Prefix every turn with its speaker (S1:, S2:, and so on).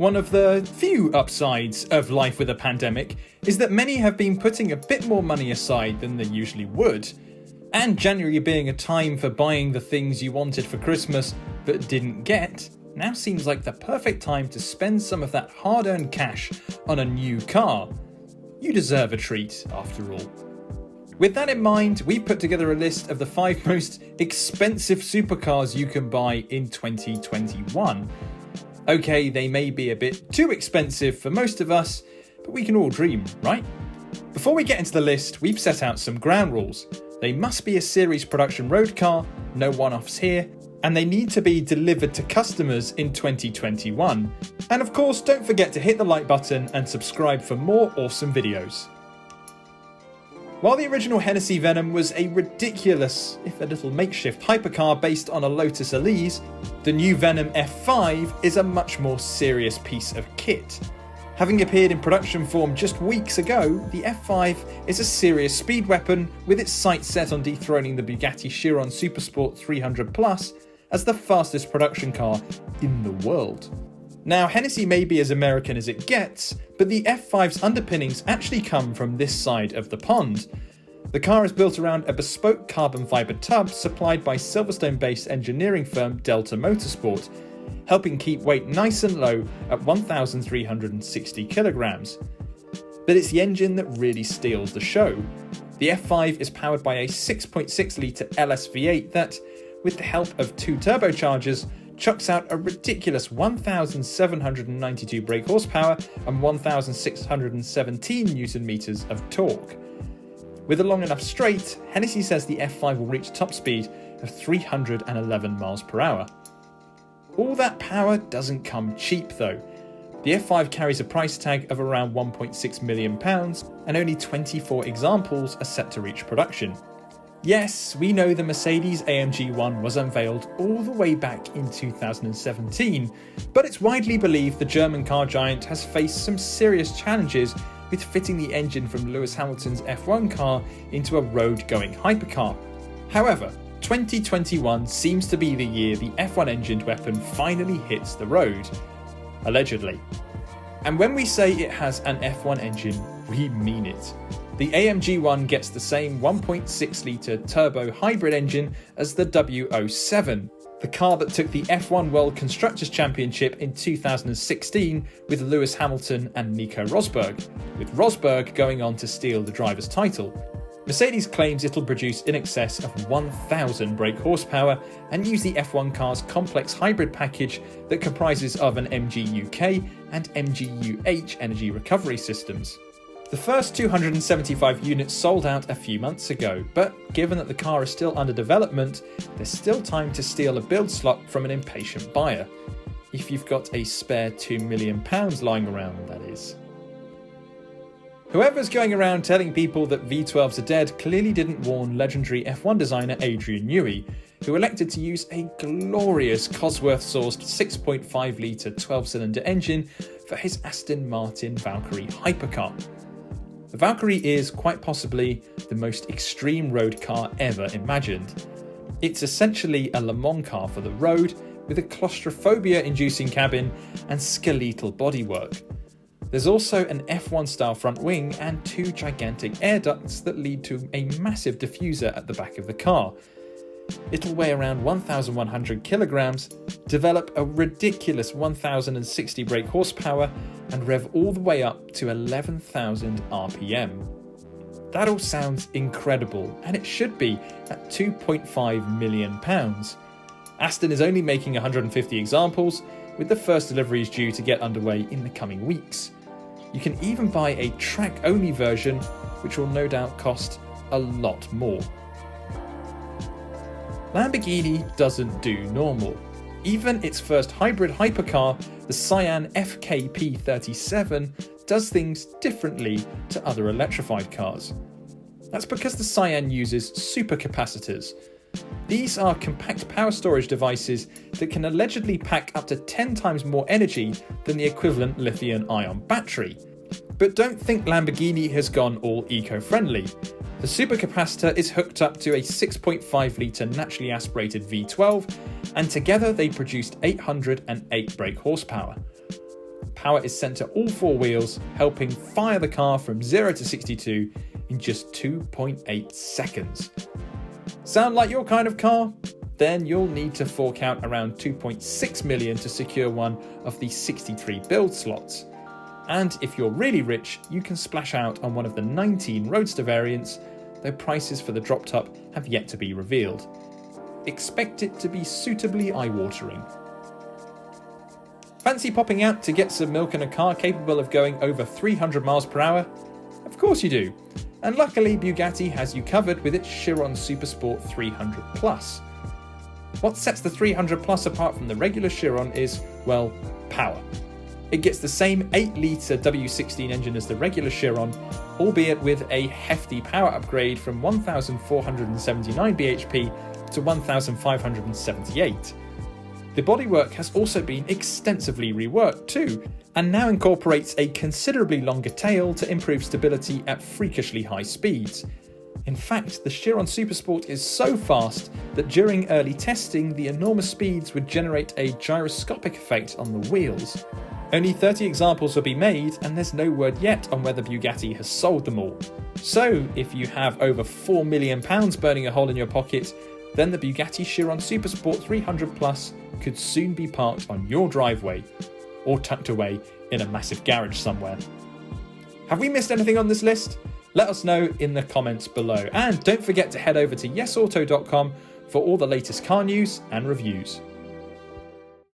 S1: One of the few upsides of life with a pandemic is that many have been putting a bit more money aside than they usually would. And January being a time for buying the things you wanted for Christmas but didn't get, now seems like the perfect time to spend some of that hard-earned cash on a new car. You deserve a treat, after all. With that in mind, we put together a list of the 5 most expensive supercars you can buy in 2021. Okay, they may be a bit too expensive for most of us, but we can all dream, right? Before we get into the list, we've set out some ground rules. They must be a series production road car, no one-offs here, and they need to be delivered to customers in 2021. And of course, don't forget to hit the like button and subscribe for more awesome videos. While the original Hennessy Venom was a ridiculous, if a little makeshift hypercar based on a Lotus Elise, the new Venom F5 is a much more serious piece of kit. Having appeared in production form just weeks ago, the F5 is a serious speed weapon with its sights set on dethroning the Bugatti Chiron Supersport 300 Plus as the fastest production car in the world. Now, Hennessy may be as American as it gets, but the F5's underpinnings actually come from this side of the pond. The car is built around a bespoke carbon fibre tub supplied by Silverstone-based engineering firm Delta Motorsport, helping keep weight nice and low at 1,360 kilograms. But it's the engine that really steals the show. The F5 is powered by a 6.6 litre LS V8 that, with the help of 2 turbochargers, chucks out a ridiculous 1,792 brake horsepower and 1,617 newton meters of torque. With a long enough straight, Hennessy says the F5 will reach top speed of 311 miles per hour. All that power doesn't come cheap though. The F5 carries a price tag of around £1.6 million and only 24 examples are set to reach production. Yes, we know the Mercedes-AMG One was unveiled all the way back in 2017, but it's widely believed the German car giant has faced some serious challenges with fitting the engine from Lewis Hamilton's F1 car into a road-going hypercar. However, 2021 seems to be the year the F1 engined weapon finally hits the road. Allegedly. And when we say it has an F1 engine, we mean it. The AMG One gets the same 1.6 litre turbo hybrid engine as the W07, the car that took the F1 World Constructors' Championship in 2016 with Lewis Hamilton and Nico Rosberg, with Rosberg going on to steal the driver's title. Mercedes claims it'll produce in excess of 1,000 brake horsepower and use the F1 car's complex hybrid package that comprises of an MG UK and MG UH energy recovery systems. The first 275 units sold out a few months ago, but given that the car is still under development, there's still time to steal a build slot from an impatient buyer. If you've got a spare £2 million lying around, that is. Whoever's going around telling people that V12s are dead clearly didn't warn legendary F1 designer Adrian Newey, who elected to use a glorious Cosworth-sourced 6.5 litre 12-cylinder engine for his Aston Martin Valkyrie hypercar. The Valkyrie is, quite possibly, the most extreme road car ever imagined. It's essentially a Le Mans car for the road, with a claustrophobia-inducing cabin and skeletal bodywork. There's also an F1-style front wing and 2 gigantic air ducts that lead to a massive diffuser at the back of the car. It'll weigh around 1,100 kilograms, develop a ridiculous 1,060 brake horsepower, and rev all the way up to 11,000 RPM. That all sounds incredible, and it should be at £2.5 million. Aston is only making 150 examples, with the first deliveries due to get underway in the coming weeks. You can even buy a track-only version, which will no doubt cost a lot more. Lamborghini doesn't do normal. Even its first hybrid hypercar, the Sian FK P37, does things differently to other electrified cars. That's because the Sian uses supercapacitors. These are compact power storage devices that can allegedly pack up to 10 times more energy than the equivalent lithium-ion battery. But don't think Lamborghini has gone all eco-friendly. The supercapacitor is hooked up to a 6.5 litre naturally aspirated V12, and together they produced 808 brake horsepower. power is sent to all four wheels, helping fire the car from 0 to 62 in just 2.8 seconds. Sound like your kind of car? Then you'll need to fork out around 2.6 million to secure one of the 63 build slots. And if you're really rich, you can splash out on one of the 19 Roadster variants, though prices for the drop top have yet to be revealed. Expect it to be suitably eye-watering. Fancy popping out to get some milk in a car capable of going over 300 miles per hour? Of course you do. And luckily Bugatti has you covered with its Chiron Supersport 300 Plus. What sets the 300 Plus apart from the regular Chiron is, well, power. It gets the same 8-litre W16 engine as the regular Chiron, albeit with a hefty power upgrade from 1,479 bhp to 1,578. The bodywork has also been extensively reworked too, and now incorporates a considerably longer tail to improve stability at freakishly high speeds. In fact, the Chiron Supersport is so fast that during early testing, the enormous speeds would generate a gyroscopic effect on the wheels. Only 30 examples will be made, and there's no word yet on whether Bugatti has sold them all. So, if you have over £4 million burning a hole in your pocket, then the Bugatti Chiron Supersport 300 Plus could soon be parked on your driveway, or tucked away in a massive garage somewhere. Have we missed anything on this list? Let us know in the comments below, and don't forget to head over to yesauto.com for all the latest car news and reviews.